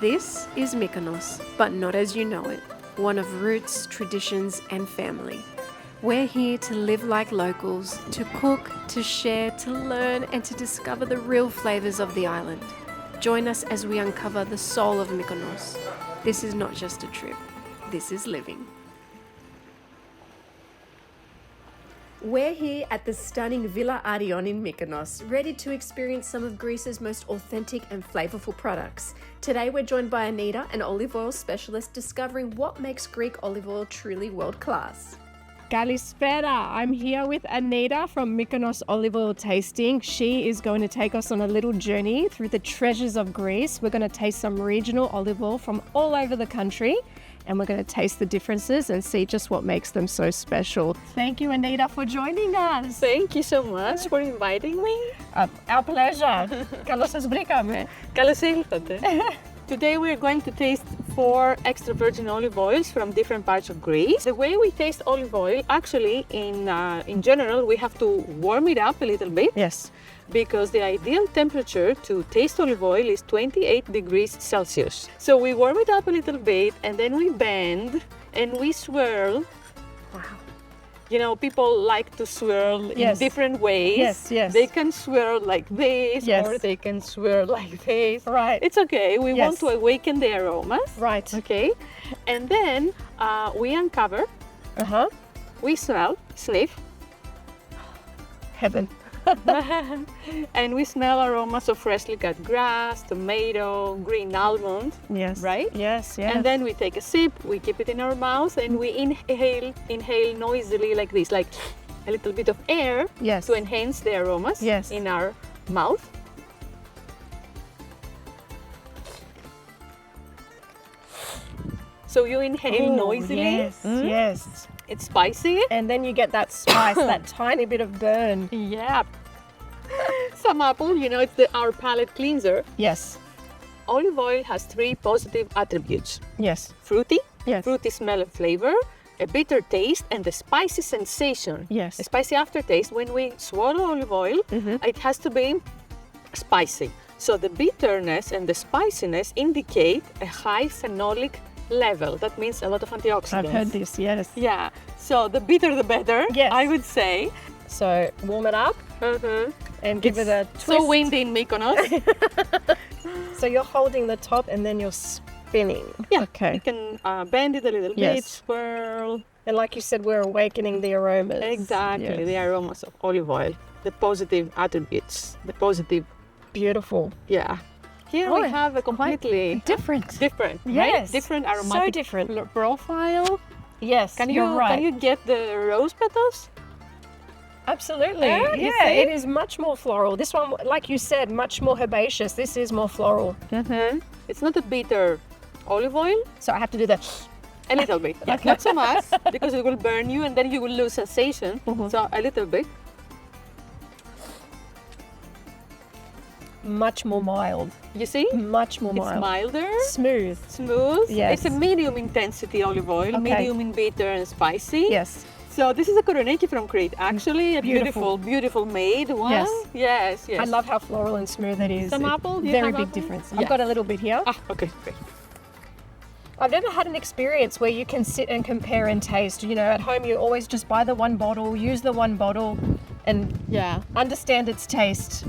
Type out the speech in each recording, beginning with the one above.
This is Mykonos, but not as you know it, one of roots, traditions, and family. We're here to live like locals, to cook, to share, to learn, and to discover the real flavours of the island. Join us as we uncover the soul of Mykonos. This is not just a trip, this is living. We're here at the stunning Villa Arion in Mykonos, ready to experience some of Greece's most authentic and flavorful products. Today we're joined by Anita, an olive oil specialist, discovering what makes Greek olive oil truly world-class. Kalispera! I'm here with Anita from Mykonos Olive Oil Tasting. She is going to take us on a little journey through the treasures of Greece. We're going to taste some regional olive oil from all over the country, and we're going to taste the differences and see just what makes them so special. Thank you, Anita, for joining us. Thank you so much for inviting me. Our pleasure. Καλώς σας βρήκαμε. Καλώς ήλθατε. Today we are going to taste 4 extra virgin olive oils from different parts of Greece. The way we taste olive oil, actually, in general, we have to warm it up a little bit. Yes. Because the ideal temperature to taste olive oil is 28 degrees Celsius. So we warm it up a little bit and then we bend and we swirl. Wow. You know, people like to swirl Yes. in different ways. Yes, yes. They can swirl like this Yes. or they can swirl like this. Right. It's okay. We Yes. want to awaken the aromas. Right. Okay. And then we uncover, Uh-huh. we smell, sniff, Heaven. and we smell aromas of freshly cut grass, tomato, green almond. Yes. Right? Yes, yes. And then we take a sip, we keep it in our mouth, and we inhale noisily like this, like a little bit of air Yes. to enhance the aromas Yes. in our mouth. So you inhale noisily. Yes, yes. It's spicy. And then you get that spice, that tiny bit of burn. Yeah. Some apple, you know, it's our palate cleanser. Yes. Olive oil has 3 positive attributes. Yes. Fruity, Yes. fruity smell and flavor, a bitter taste, and the spicy sensation. Yes. A spicy aftertaste. When we swallow olive oil, it has to be spicy. So the bitterness and the spiciness indicate a high phenolic level. That means a lot of antioxidants. I've heard this, yes. Yeah. So the bitter the better, Yes. I would say. So warm it up and give it a twist. So windy in Mykonos. So you're holding the top and then you're spinning. Yeah. Okay. You can bend it a little bit, Yes. swirl. And like you said, we're awakening the aromas. Exactly, Yes. the aromas of olive oil, the positive attributes, the positive, Beautiful. yeah. Here Oh, we have a completely Different. different, Yes. right? Different aromatic So different. profile. Yes, you're right. Can you get the rose petals? Absolutely. Yeah, you Yeah, see? it is much more floral. This one, like you said, much more herbaceous. This is more floral. It's not a bitter olive oil. So I have to do that. A little bit, not so much, because it will burn you and then you will lose sensation. So a little bit. Much more mild. You see? Much more It's mild. milder, Smooth. smooth. Yes. It's a medium intensity olive oil, Okay. medium in bitter and spicy. Yes. So this is a koroneki from Crete. Actually, a Beautiful. beautiful made one. Yes. Yes, yes. I love how floral and smooth it is. Some It's apple? Do you Very have big apple? difference. Yeah. I've got a little bit here. Ah, okay, great. I've never had an experience where you can sit and compare and taste. You know, at home you always just buy the one bottle, use the one bottle, and Yeah. understand its taste.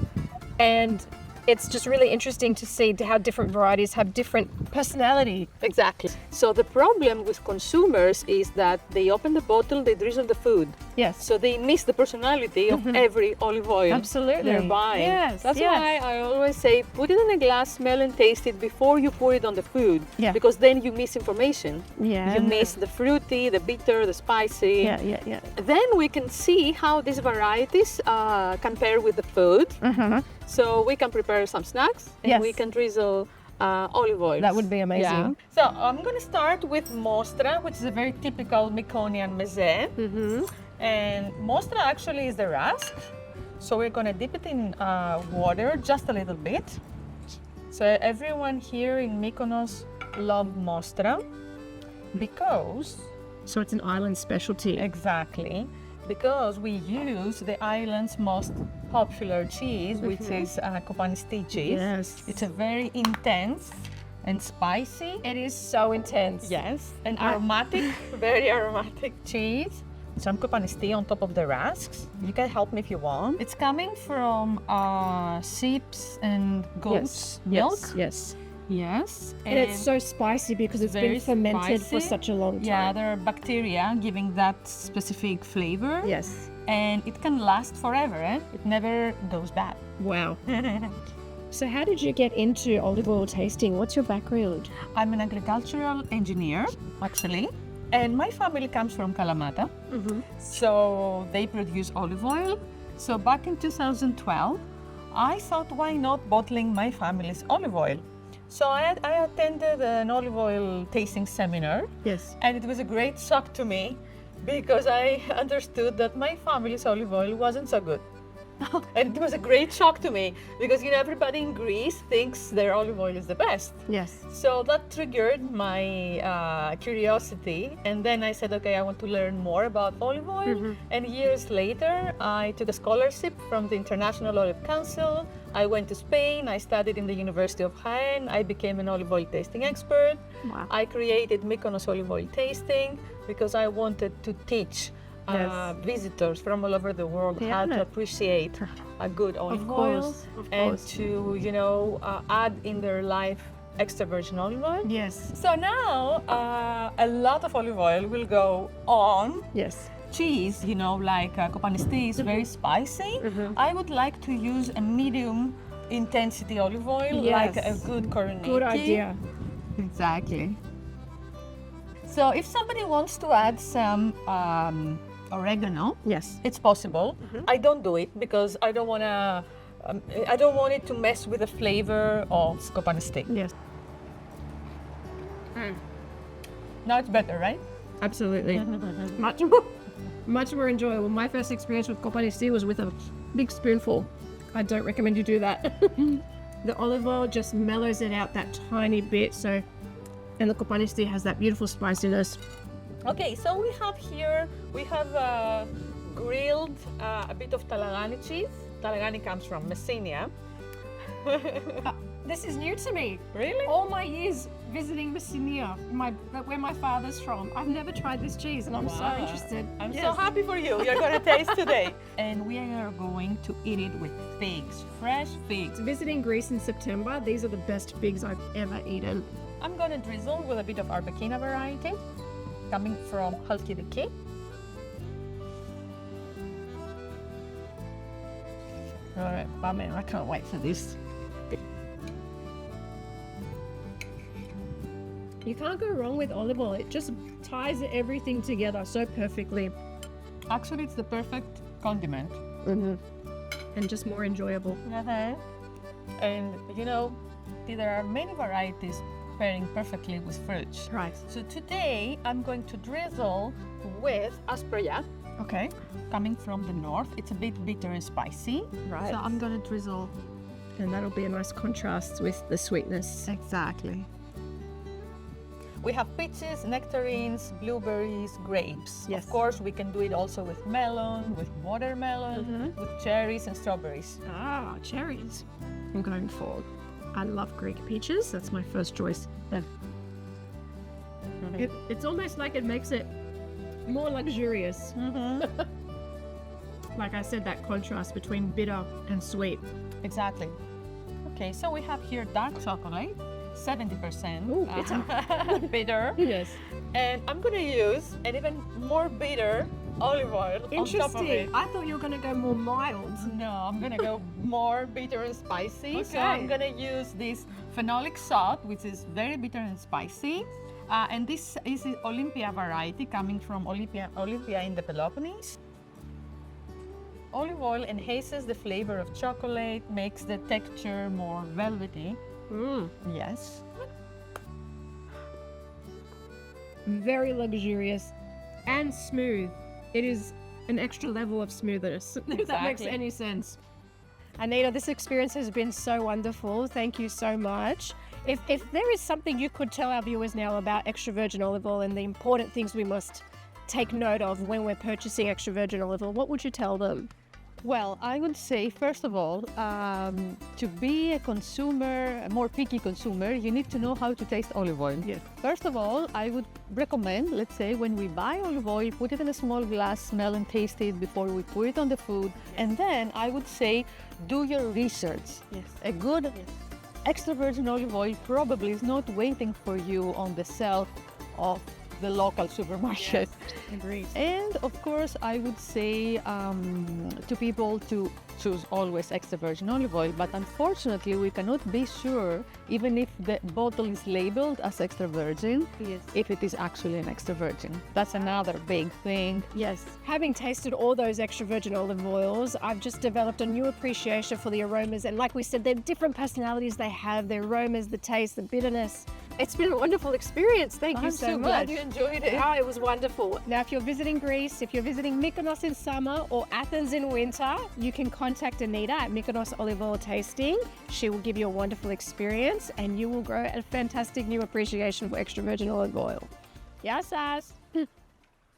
And it's just really interesting to see how different varieties have different personality. Exactly. So the problem with consumers is that they open the bottle, they drizzle the food. Yes. So they miss the personality of every olive oil Absolutely. they're buying. Yes, That's yes. why I always say put it in a glass, smell and taste it before you pour it on the food. Yeah. Because then you miss information. Yeah. You miss the fruity, the bitter, the spicy. Yeah. Then we can see how these varieties compare with the food. So we can prepare some snacks and Yes. we can drizzle olive oil. That would be amazing. So I'm going to start with mostra, which is a very typical Mykonoan meze. And mostra actually is the rusk. So we're going to dip it in water just a little bit. So everyone here in Mykonos love mostra because So it's an island specialty. exactly because we use the island's most popular cheese, which is Kopanisti cheese. Yes. It's a very intense and spicy. It is so intense. Yes, and aromatic, very aromatic cheese. Some Kopanisti on top of the rasks. You can help me if you want. It's coming from sheep and goats milk. Yes. Yes. And it's so spicy because it's been very fermented for spicy. such a long time. Yeah, there are bacteria giving that specific flavor. Yes. And it can last forever, eh? It never goes bad. Wow. So how did you get into olive oil tasting? What's your background? I'm an agricultural engineer, actually. And my family comes from Kalamata. So they produce olive oil. So back in 2012, I thought, why not bottling my family's olive oil? So I attended an olive oil tasting seminar. Yes. And it was a great shock to me because I understood that my family's olive oil wasn't so good. And it was a great shock to me because, everybody in Greece thinks their olive oil is the best. Yes. So that triggered my curiosity. And then I said, okay, I want to learn more about olive oil. And years later, I took a scholarship from the International Olive Council. I went to Spain. I studied in the University of Jaén. I became an olive oil tasting expert. Wow. I created Mykonos olive oil tasting because I wanted to teach visitors from all over the world how to appreciate a good olive oil and to, add in their life extra virgin olive oil. Yes. So now a lot of olive oil will go on Yes. cheese, like Kopanisti is very spicy. I would like to use a medium intensity olive oil, like a good Koroniki. Good idea. Exactly. So if somebody wants to add some oregano, Yes. it's possible. I don't do it because I don't want to. I don't want it to mess with the flavor of Kopanisti. Yes. Now it's better, right? Absolutely. much more enjoyable. My first experience with Kopanisti was with a big spoonful. I don't recommend you do that. The olive oil just mellows it out that tiny bit. So, and the Kopanisti has that beautiful spiciness. Okay, so we have grilled a bit of Talagani cheese. Talagani comes from Messina. This is new to me. Really? All my years visiting Messina, where my father's from, I've never tried this cheese, and I'm so Wow. interested. I'm so happy for you. You're going to taste today. And we are going to eat it with figs, fresh figs. Visiting Greece in September, these are the best figs I've ever eaten. I'm going to drizzle with a bit of Arbequina variety coming from Halkidiki. All right, Bame, I can't wait for this. You can't go wrong with olive oil. It just ties everything together so perfectly. Actually, it's the perfect condiment. And just more enjoyable. And there are many varieties pairing perfectly with fruits. Right. So today I'm going to drizzle with Asprilla. Okay. Coming from the north, it's a bit bitter and spicy. Right. So I'm going to drizzle. And that'll be a nice contrast with the sweetness. Exactly. We have peaches, nectarines, blueberries, grapes. Yes. Of course, we can do it also with melon, with watermelon, with cherries and strawberries. Ah, cherries. I'm going for. I love Greek peaches. That's my first choice. It's almost like it makes it more luxurious. Like I said, that contrast between bitter and sweet. Exactly. Okay, so we have here dark chocolate, 70%. Ooh, bitter. Bitter. Yes. And I'm going to use an even more bitter olive oil on top of Interesting. it. I thought you were going to go more mild. No, I'm going to go more bitter and spicy. So Okay. I'm going to use this phenolic salt, which is very bitter and spicy. And this is the Olympia variety coming from Olympia in the Peloponnese. Olive oil enhances the flavor of chocolate, makes the texture more velvety. Yes. Very luxurious and smooth. It is an extra level of smoothness, if that makes Exactly. any sense. Anita, this experience has been so wonderful. Thank you so much. If there is something you could tell our viewers now about extra virgin olive oil and the important things we must take note of when we're purchasing extra virgin olive oil, what would you tell them? Well, I would say, first of all, to be a consumer, a more picky consumer, you need to know how to taste olive oil. Yes. First of all, I would recommend, let's say, when we buy olive oil, put it in a small glass, smell and taste it before we put it on the food. And then I would say, do your research. Yes. A good extra virgin olive oil probably is not waiting for you on the shelf of the local supermarket. Agreed. And of course, I would say to people to choose always extra virgin olive oil, but unfortunately, we cannot be sure, even if the bottle is labeled as extra virgin, Yes. if it is actually an extra virgin. That's another big thing. Yes. Having tasted all those extra virgin olive oils, I've just developed a new appreciation for the aromas. And like we said, they're different personalities they have, the aromas, the taste, the bitterness. It's been a wonderful experience. Thank you I'm so so much. glad you enjoyed it. Oh, it was wonderful. Now, if you're visiting Greece, if you're visiting Mykonos in summer or Athens in winter, you can contact Anita at Mykonos Olive Oil Tasting. She will give you a wonderful experience and you will grow a fantastic new appreciation for extra virgin olive oil. Yes, As.